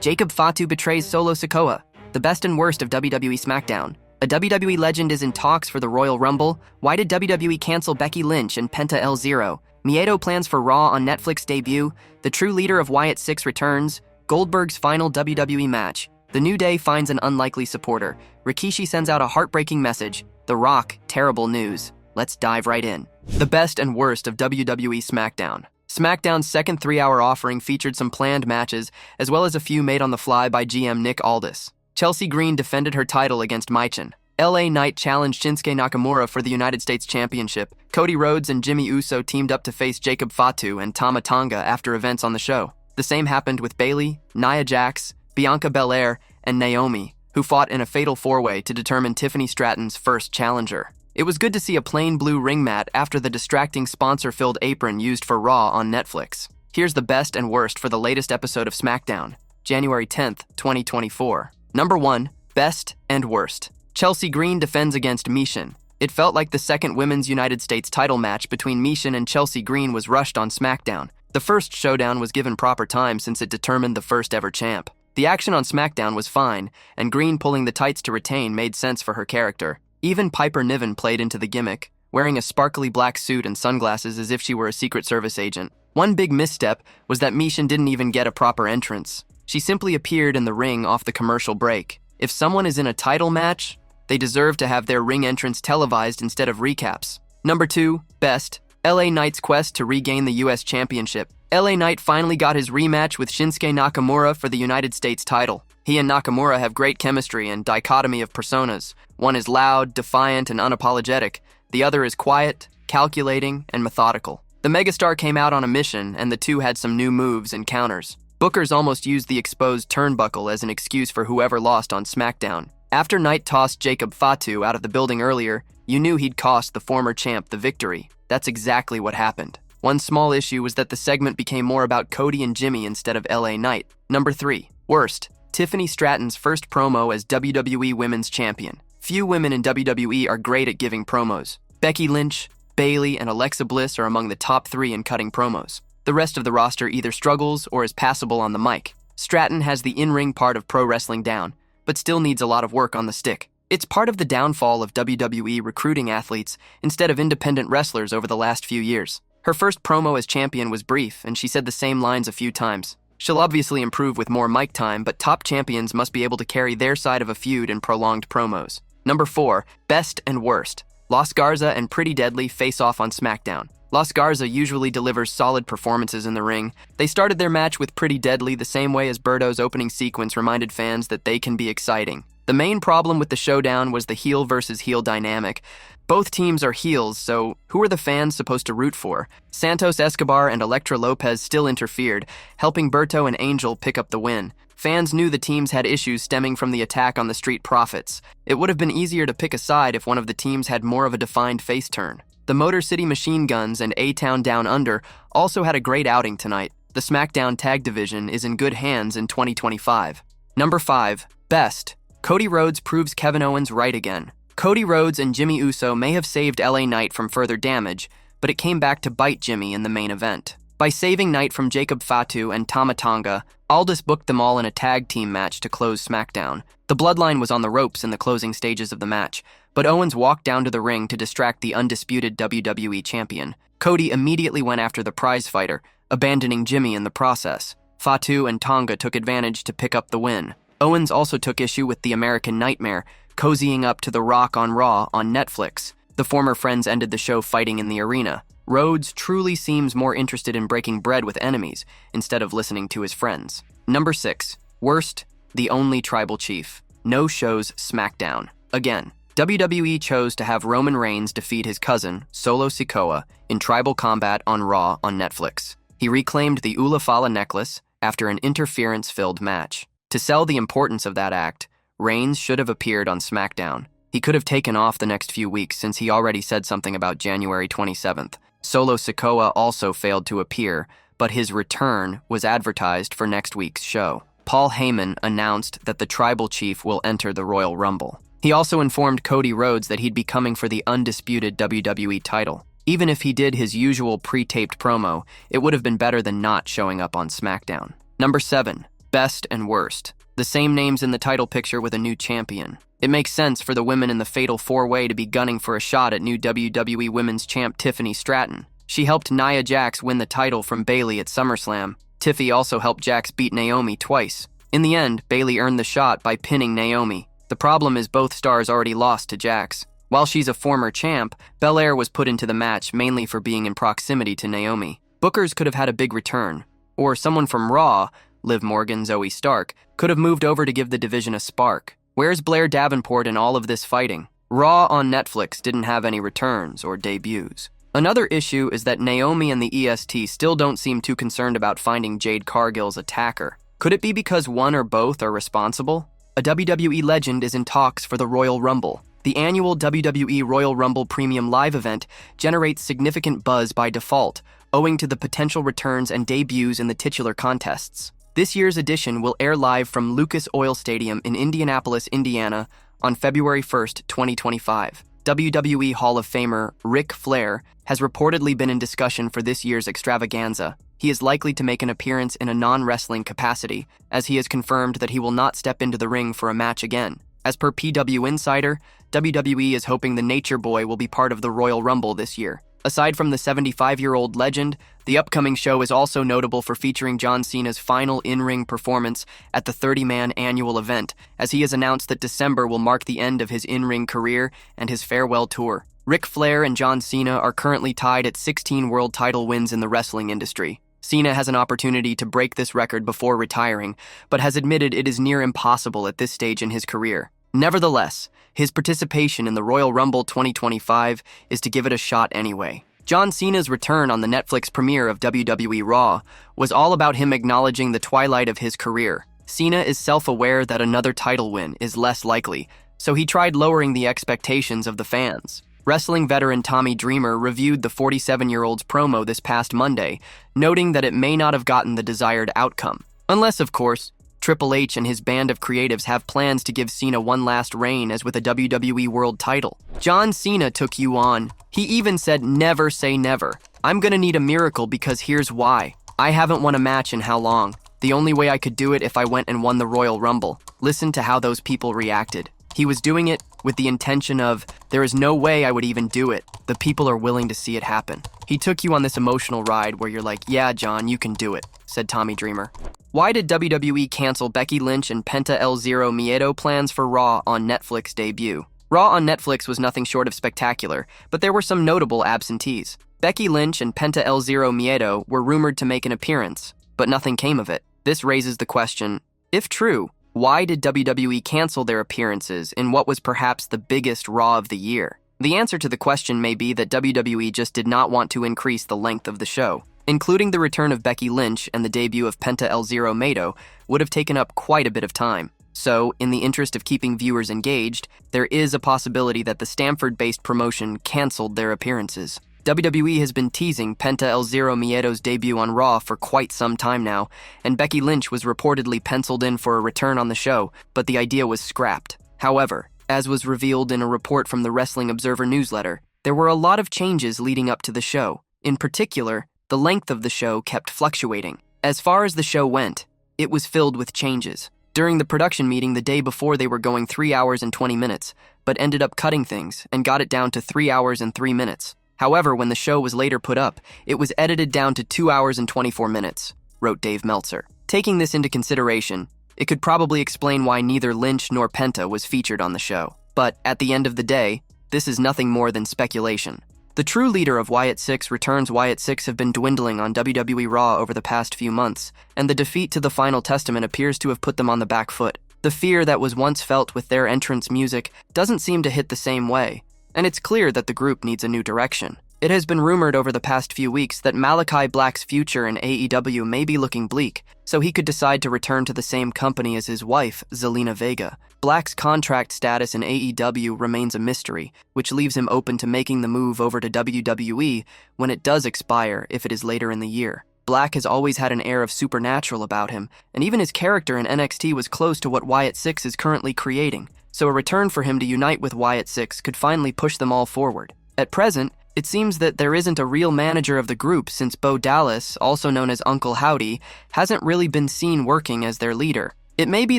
Jacob Fatu betrays Solo Sikoa, the best and worst of WWE SmackDown. A WWE Legend is in talks for the Royal Rumble. Why did WWE cancel Becky Lynch and Penta L0? Miedo plans for Raw on Netflix debut. The true leader of Wyatt Sicks returns. Goldberg's final WWE match. The New Day finds an unlikely supporter. Rikishi sends out a heartbreaking message. The Rock, terrible news. Let's dive right in. The best and worst of WWE SmackDown. SmackDown's second 3-hour offering featured some planned matches, as well as a few made on the fly by GM Nick Aldis. Chelsea Green defended her title against Michin. LA Knight challenged Shinsuke Nakamura for the United States Championship. Cody Rhodes and Jimmy Uso teamed up to face Jacob Fatu and Tama Tonga after events on the show. The same happened with Bayley, Nia Jax, Bianca Belair, and Naomi, who fought in a fatal four-way to determine Tiffany Stratton's first challenger. It was good to see a plain blue ring mat after the distracting sponsor-filled apron used for Raw on Netflix. Here's the best and worst for the latest episode of SmackDown, January 10th, 2024. Number 1. Best and worst. Chelsea Green defends against Michin. It felt like the second Women's United States title match between Michin and Chelsea Green was rushed on SmackDown. The first showdown was given proper time since it determined the first ever champ. The action on SmackDown was fine, and Green pulling the tights to retain made sense for her character. Even Piper Niven played into the gimmick, wearing a sparkly black suit and sunglasses as if she were a Secret Service agent. One big misstep was that Michin didn't even get a proper entrance. She simply appeared in the ring off the commercial break. If someone is in a title match, they deserve to have their ring entrance televised instead of recaps. Number 2. Best. LA Knight's quest to regain the US Championship. LA Knight finally got his rematch with Shinsuke Nakamura for the United States title. He and Nakamura have great chemistry and dichotomy of personas. One is loud, defiant, and unapologetic. The other is quiet, calculating, and methodical. The megastar came out on a mission, and the two had some new moves and counters. Bookers almost used the exposed turnbuckle as an excuse for whoever lost on SmackDown. After Knight tossed Jacob Fatu out of the building earlier, you knew he'd cost the former champ the victory. That's exactly what happened. One small issue was that the segment became more about Cody and Jimmy instead of LA Knight. Number 3. Worst. Tiffany Stratton's first promo as WWE Women's Champion. Few women in WWE are great at giving promos. Becky Lynch, Bayley, and Alexa Bliss are among the top 3 in cutting promos. The rest of the roster either struggles or is passable on the mic. Stratton has the in-ring part of pro wrestling down, but still needs a lot of work on the stick. It's part of the downfall of WWE recruiting athletes instead of independent wrestlers over the last few years. Her first promo as champion was brief, and she said the same lines a few times. She'll obviously improve with more mic time, but top champions must be able to carry their side of a feud in prolonged promos. Number 4. Best and worst. Los Garza and Pretty Deadly face off on SmackDown. Los Garza usually delivers solid performances in the ring. They started their match with Pretty Deadly the same way as Berto's opening sequence reminded fans that they can be exciting. The main problem with the showdown was the heel versus heel dynamic. Both teams are heels, so who are the fans supposed to root for? Santos Escobar and Elektra Lopez still interfered, helping Berto and Angel pick up the win. Fans knew the teams had issues stemming from the attack on the Street Profits. It would have been easier to pick a side if one of the teams had more of a defined face turn. The Motor City Machine Guns and A-Town Down Under also had a great outing tonight. The SmackDown Tag Division is in good hands in 2025. Number 5. Best. Cody Rhodes proves Kevin Owens right again. Cody Rhodes and Jimmy Uso may have saved LA Knight from further damage, but it came back to bite Jimmy in the main event. By saving Knight from Jacob Fatu and Tama Tonga, Aldis booked them all in a tag team match to close SmackDown. The Bloodline was on the ropes in the closing stages of the match, but Owens walked down to the ring to distract the undisputed WWE champion. Cody immediately went after the prize fighter, abandoning Jimmy in the process. Fatu and Tonga took advantage to pick up the win. Owens also took issue with the American Nightmare, cozying up to The Rock on Raw on Netflix. The former friends ended the show fighting in the arena. Rhodes truly seems more interested in breaking bread with enemies instead of listening to his friends. Number 6. Worst. The only tribal chief. No shows SmackDown. Again, WWE chose to have Roman Reigns defeat his cousin, Solo Sikoa, in tribal combat on Raw on Netflix. He reclaimed the Ulafala necklace after an interference-filled match. To sell the importance of that act, Reigns should have appeared on SmackDown. He could have taken off the next few weeks since he already said something about January 27th. Solo Sikoa also failed to appear, but his return was advertised for next week's show. Paul Heyman announced that the tribal chief will enter the Royal Rumble. He also informed Cody Rhodes that he'd be coming for the undisputed WWE title. Even if he did his usual pre-taped promo, it would have been better than not showing up on SmackDown. Number 7. Best and worst. The same names in the title picture with a new champion. It makes sense for the women in the Fatal 4-Way to be gunning for a shot at new WWE Women's Champ Tiffany Stratton. She helped Nia Jax win the title from Bayley at SummerSlam. Tiffy also helped Jax beat Naomi twice. In the end, Bayley earned the shot by pinning Naomi. The problem is both stars already lost to Jax. While she's a former champ, Belair was put into the match mainly for being in proximity to Naomi. Bookers could have had a big return. Or someone from Raw, Liv Morgan, Zoe Stark, could have moved over to give the division a spark. Where's Blair Davenport in all of this fighting? Raw on Netflix didn't have any returns or debuts. Another issue is that Naomi and the EST still don't seem too concerned about finding Jade Cargill's attacker. Could it be because one or both are responsible? A WWE Legend is in talks for the Royal Rumble. The annual WWE Royal Rumble Premium Live event generates significant buzz by default, owing to the potential returns and debuts in the titular contests. This year's edition will air live from Lucas Oil Stadium in Indianapolis, Indiana, on February 1st, 2025. WWE Hall of Famer Ric Flair has reportedly been in discussion for this year's extravaganza. He is likely to make an appearance in a non-wrestling capacity, as he has confirmed that he will not step into the ring for a match again. As per PW Insider, WWE is hoping the Nature Boy will be part of the Royal Rumble this year. Aside from the 75-year-old legend, the upcoming show is also notable for featuring John Cena's final in-ring performance at the 30-man annual event, as he has announced that December will mark the end of his in-ring career and his farewell tour. Ric Flair and John Cena are currently tied at 16 world title wins in the wrestling industry. Cena has an opportunity to break this record before retiring, but has admitted it is near impossible at this stage in his career. Nevertheless, his participation in the Royal Rumble 2025 is to give it a shot anyway. John Cena's return on the Netflix premiere of WWE Raw was all about him acknowledging the twilight of his career. Cena is self-aware that another title win is less likely, so he tried lowering the expectations of the fans. Wrestling veteran Tommy Dreamer reviewed the 47-year-old's promo this past Monday, noting that it may not have gotten the desired outcome. Unless, of course, Triple H and his band of creatives have plans to give Cena one last reign as with a WWE World title. John Cena took you on. He even said, "Never say never. I'm gonna need a miracle because here's why. I haven't won a match in how long? The only way I could do it if I went and won the Royal Rumble." Listen to how those people reacted. He was doing it with the intention of, there is no way I would even do it. The people are willing to see it happen. He took you on this emotional ride where you're like, yeah, John, you can do it, said Tommy Dreamer. Why did WWE cancel Becky Lynch and Penta El Zero Miedo plans for Raw on Netflix debut? Raw on Netflix was nothing short of spectacular, but there were some notable absentees. Becky Lynch and Penta El Zero Miedo were rumored to make an appearance, but nothing came of it. This raises the question, if true, why did WWE cancel their appearances in what was perhaps the biggest Raw of the year? The answer to the question may be that WWE just did not want to increase the length of the show. Including the return of Becky Lynch and the debut of Penta El Zero Miedo would have taken up quite a bit of time. So, in the interest of keeping viewers engaged, there is a possibility that the Stamford-based promotion canceled their appearances. WWE has been teasing Penta El Zero Miedo's debut on Raw for quite some time now, and Becky Lynch was reportedly penciled in for a return on the show, but the idea was scrapped. However, as was revealed in a report from the Wrestling Observer newsletter, there were a lot of changes leading up to the show. In particular, the length of the show kept fluctuating. As far as the show went, it was filled with changes. During the production meeting the day before, they were going 3 hours and 20 minutes, but ended up cutting things and got it down to 3 hours and 3 minutes. However, when the show was later put up, it was edited down to 2 hours and 24 minutes, wrote Dave Meltzer. Taking this into consideration, it could probably explain why neither Lynch nor Penta was featured on the show. But at the end of the day, this is nothing more than speculation. The true leader of Wyatt Sicks returns. Wyatt Sicks have been dwindling on WWE Raw over the past few months, and the defeat to the Final Testament appears to have put them on the back foot. The fear that was once felt with their entrance music doesn't seem to hit the same way, and it's clear that the group needs a new direction. It has been rumored over the past few weeks that Malachi Black's future in AEW may be looking bleak, so he could decide to return to the same company as his wife, Zelina Vega. Black's contract status in AEW remains a mystery, which leaves him open to making the move over to WWE when it does expire if it is later in the year. Black has always had an air of supernatural about him, and even his character in NXT was close to what Wyatt Sicks is currently creating, so a return for him to unite with Wyatt Sicks could finally push them all forward. At present, It seems that there isn't a real manager of the group since Bo Dallas, also known as Uncle Howdy, hasn't really been seen working as their leader. It may be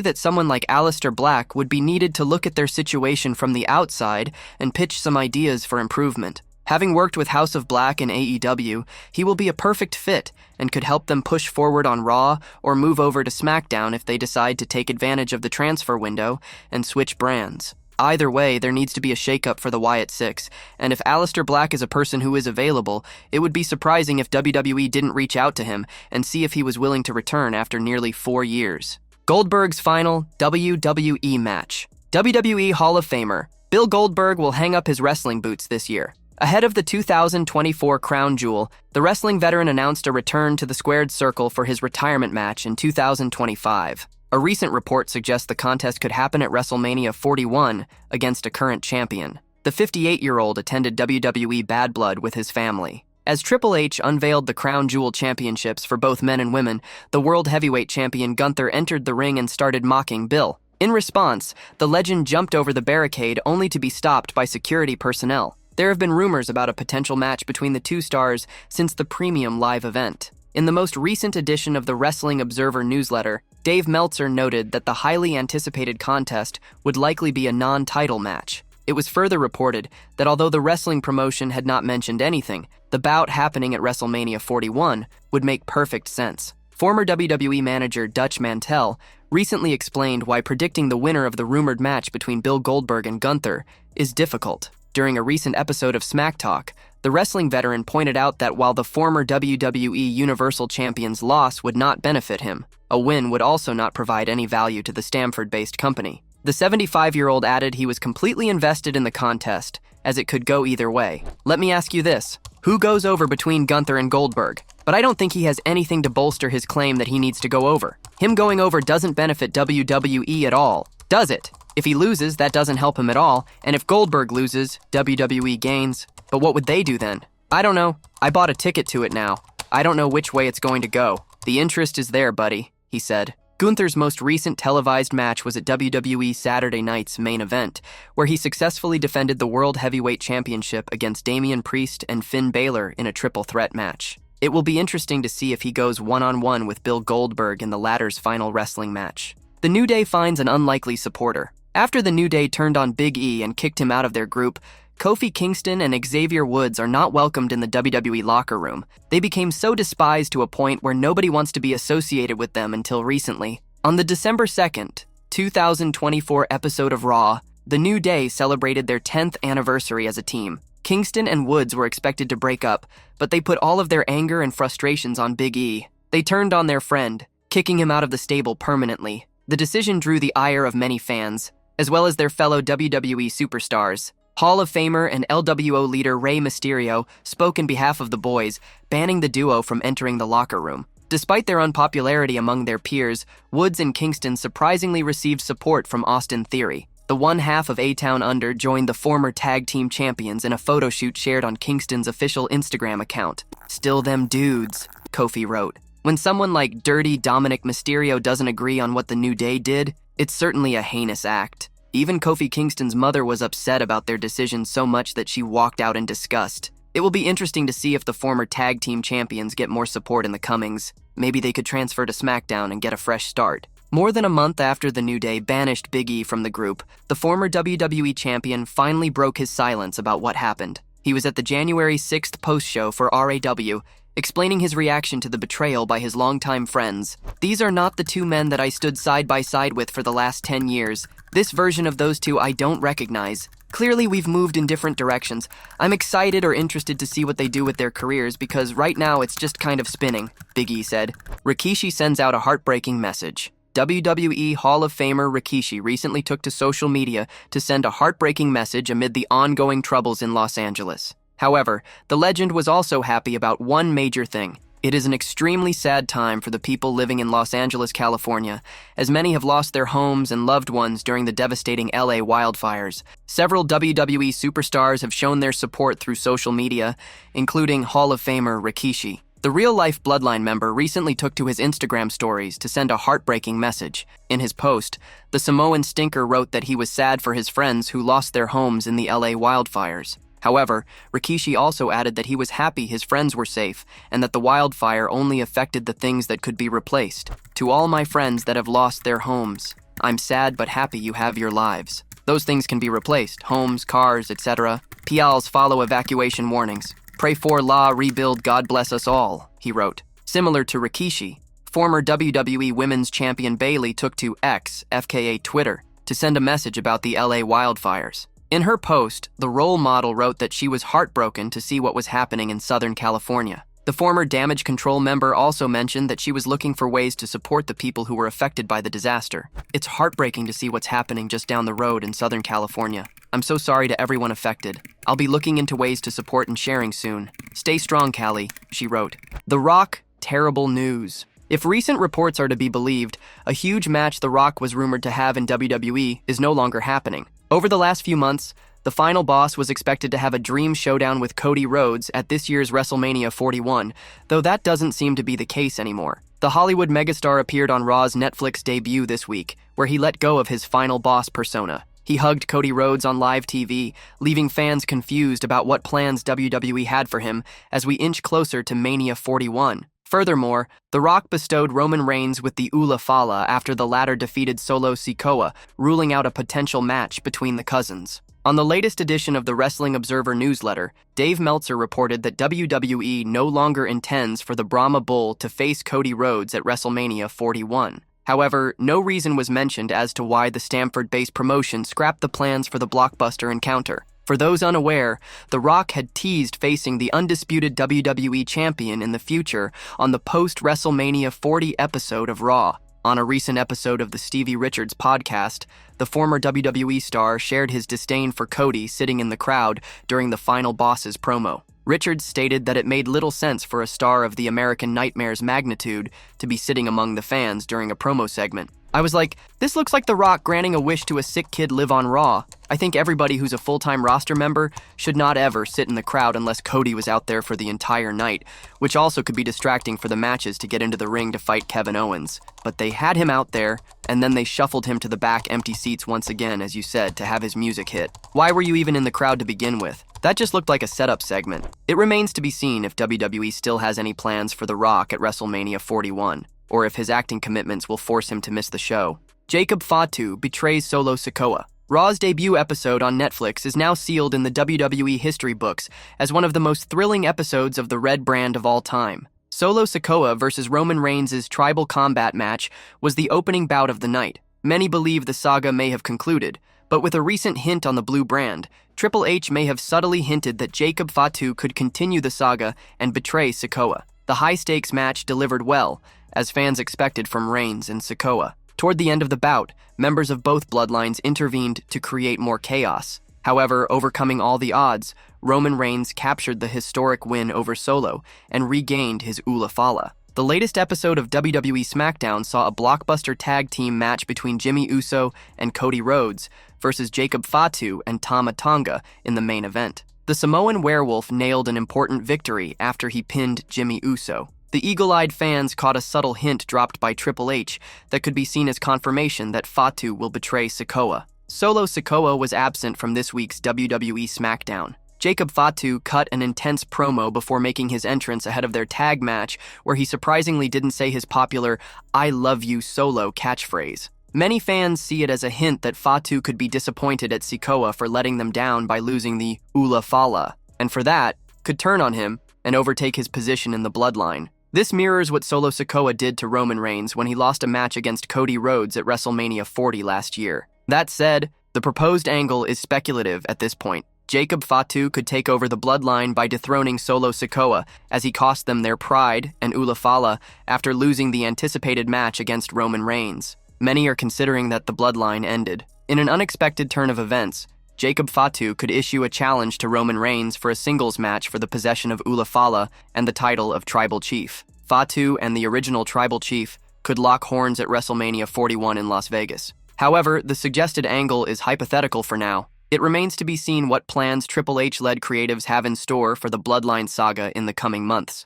that someone like Aleister Black would be needed to look at their situation from the outside and pitch some ideas for improvement. Having worked with House of Black in AEW, he will be a perfect fit and could help them push forward on Raw or move over to SmackDown if they decide to take advantage of the transfer window and switch brands. Either way, there needs to be a shakeup for the Wyatt Sicks, and if Aleister Black is a person who is available, it would be surprising if WWE didn't reach out to him and see if he was willing to return after nearly 4 years. Goldberg's final WWE match. WWE Hall of Famer Bill Goldberg will hang up his wrestling boots this year. Ahead of the 2024 Crown Jewel, the wrestling veteran announced a return to the squared circle for his retirement match in 2025. A recent report suggests the contest could happen at WrestleMania 41 against a current champion. The 58-year-old attended WWE Bad Blood with his family. As Triple H unveiled the Crown Jewel championships for both men and women, the World Heavyweight Champion Gunther entered the ring and started mocking Bill. In response, the legend jumped over the barricade only to be stopped by security personnel. There have been rumors about a potential match between the two stars since the premium live event. In the most recent edition of the Wrestling Observer newsletter, Dave Meltzer noted that the highly anticipated contest would likely be a non-title match. It was further reported that although the wrestling promotion had not mentioned anything, the bout happening at WrestleMania 41 would make perfect sense. Former WWE manager Dutch Mantell recently explained why predicting the winner of the rumored match between Bill Goldberg and Gunther is difficult. During a recent episode of Smack Talk, the wrestling veteran pointed out that while the former WWE Universal Champion's loss would not benefit him, a win would also not provide any value to the Stamford-based company. The 75-year-old added he was completely invested in the contest, as it could go either way. Let me ask you this. Who goes over between Gunther and Goldberg? But I don't think he has anything to bolster his claim that he needs to go over. Him going over doesn't benefit WWE at all, does it? If he loses, that doesn't help him at all, and if Goldberg loses, WWE gains. But what would they do then? I don't know. I bought a ticket to it now. I don't know which way it's going to go. The interest is there, buddy, he said. Gunther's most recent televised match was at WWE Saturday Night's Main Event, where he successfully defended the World Heavyweight Championship against Damian Priest and Finn Balor in a triple threat match. It will be interesting to see if he goes one-on-one with Bill Goldberg in the latter's final wrestling match. The New Day finds an unlikely supporter. After the New Day turned on Big E and kicked him out of their group, Kofi Kingston and Xavier Woods are not welcomed in the WWE locker room. They became so despised to a point where nobody wants to be associated with them until recently. On the December 2nd, 2024 episode of Raw, the New Day celebrated their 10th anniversary as a team. Kingston and Woods were expected to break up, but they put all of their anger and frustrations on Big E. They turned on their friend, kicking him out of the stable permanently. The decision drew the ire of many fans, as well as their fellow WWE superstars. Hall of Famer and LWO leader Rey Mysterio spoke in behalf of the boys, banning the duo from entering the locker room. Despite their unpopularity among their peers, Woods and Kingston surprisingly received support from Austin Theory. The one half of A-Town Under joined the former tag team champions in a photo shoot shared on Kingston's official Instagram account. "Still them dudes," Kofi wrote. When someone like Dirty Dominic Mysterio doesn't agree on what the New Day did, it's certainly a heinous act. Even Kofi Kingston's mother was upset about their decision so much that she walked out in disgust. It will be interesting to see if the former tag team champions get more support in the comings. Maybe they could transfer to SmackDown and get a fresh start. More than a month after the New Day banished Big E from the group, the former WWE champion finally broke his silence about what happened. He was at the January 6th post-show for RAW, explaining his reaction to the betrayal by his longtime friends. "These are not the two men that I stood side by side with for the last 10 years. This version of those two I don't recognize. Clearly we've moved in different directions. I'm excited or interested to see what they do with their careers because right now it's just kind of spinning," Big E said. Rikishi sends out a heartbreaking message. WWE Hall of Famer Rikishi recently took to social media to send a heartbreaking message amid the ongoing troubles in Los Angeles. However, the legend was also happy about one major thing. It is an extremely sad time for the people living in Los Angeles, California, as many have lost their homes and loved ones during the devastating LA wildfires. Several WWE superstars have shown their support through social media, including Hall of Famer Rikishi. The real-life Bloodline member recently took to his Instagram stories to send a heartbreaking message. In his post, the Samoan Stinker wrote that he was sad for his friends who lost their homes in the LA wildfires. However, Rikishi also added that he was happy his friends were safe and that the wildfire only affected the things that could be replaced. To all my friends that have lost their homes, I'm sad but happy you have your lives. Those things can be replaced, homes, cars, etc. Pials follow evacuation warnings. Pray for La rebuild, God bless us all, he wrote. Similar to Rikishi, former WWE Women's Champion Bayley took to X, FKA Twitter, to send a message about the LA wildfires. In her post, the role model wrote that she was heartbroken to see what was happening in Southern California. The former Damage Control member also mentioned that she was looking for ways to support the people who were affected by the disaster. It's heartbreaking to see what's happening just down the road in Southern California. I'm so sorry to everyone affected. I'll be looking into ways to support and sharing soon. Stay strong, Callie, she wrote. The Rock, terrible news. If recent reports are to be believed, a huge match The Rock was rumored to have in WWE is no longer happening. Over the last few months, the final boss was expected to have a dream showdown with Cody Rhodes at this year's WrestleMania 41, though that doesn't seem to be the case anymore. The Hollywood megastar appeared on Raw's Netflix debut this week, where he let go of his final boss persona. He hugged Cody Rhodes on live TV, leaving fans confused about what plans WWE had for him as we inch closer to Mania 41. Furthermore, The Rock bestowed Roman Reigns with the Ula Fala after the latter defeated Solo Sikoa, ruling out a potential match between the cousins. On the latest edition of the Wrestling Observer newsletter, Dave Meltzer reported that WWE no longer intends for the Brahma Bull to face Cody Rhodes at WrestleMania 41. However, no reason was mentioned as to why the Stamford-based promotion scrapped the plans for the blockbuster encounter. For those unaware, The Rock had teased facing the undisputed WWE champion in the future on the post-WrestleMania 40 episode of Raw. On a recent episode of the Stevie Richards podcast, the former WWE star shared his disdain for Cody sitting in the crowd during the Final Boss's promo. Richards stated that it made little sense for a star of the American Nightmare's magnitude to be sitting among the fans during a promo segment. I was like, this looks like The Rock granting a wish to a sick kid live on Raw. I think everybody who's a full-time roster member should not ever sit in the crowd unless Cody was out there for the entire night, which also could be distracting for the matches to get into the ring to fight Kevin Owens. But they had him out there, and then they shuffled him to the back empty seats once again, as you said, to have his music hit. Why were you even in the crowd to begin with? That just looked like a setup segment. It remains to be seen if WWE still has any plans for The Rock at WrestleMania 41. Or if his acting commitments will force him to miss the show. Jacob Fatu betrays Solo Sikoa. Raw's debut episode on Netflix is now sealed in the WWE history books as one of the most thrilling episodes of the Red brand of all time. Solo Sikoa versus Roman Reigns' tribal combat match was the opening bout of the night. Many believe the saga may have concluded, but with a recent hint on the blue brand, Triple H may have subtly hinted that Jacob Fatu could continue the saga and betray Sikoa. The high-stakes match delivered well, as fans expected from Reigns and Sikoa. Toward the end of the bout, members of both bloodlines intervened to create more chaos. However, overcoming all the odds, Roman Reigns captured the historic win over Solo and regained his Ula Fala. The latest episode of WWE SmackDown saw a blockbuster tag team match between Jimmy Uso and Cody Rhodes versus Jacob Fatu and Tama Tonga in the main event. The Samoan werewolf nailed an important victory after he pinned Jimmy Uso. The eagle-eyed fans caught a subtle hint dropped by Triple H that could be seen as confirmation that Fatu will betray Sikoa. Solo Sikoa was absent from this week's WWE SmackDown. Jacob Fatu cut an intense promo before making his entrance ahead of their tag match, where he surprisingly didn't say his popular "I love you Solo" catchphrase. Many fans see it as a hint that Fatu could be disappointed at Sikoa for letting them down by losing the Ula Fala, and for that, could turn on him and overtake his position in the bloodline. This mirrors what Solo Sikoa did to Roman Reigns when he lost a match against Cody Rhodes at WrestleMania 40 last year. That said, the proposed angle is speculative at this point. Jacob Fatu could take over the bloodline by dethroning Solo Sikoa, as he cost them their pride and Ula Fala after losing the anticipated match against Roman Reigns. Many are considering that the bloodline ended. In an unexpected turn of events, Jacob Fatu could issue a challenge to Roman Reigns for a singles match for the possession of Ula Fala and the title of Tribal Chief. Fatu and the original Tribal Chief could lock horns at WrestleMania 41 in Las Vegas. However, the suggested angle is hypothetical for now. It remains to be seen what plans Triple H-led creatives have in store for the Bloodline saga in the coming months.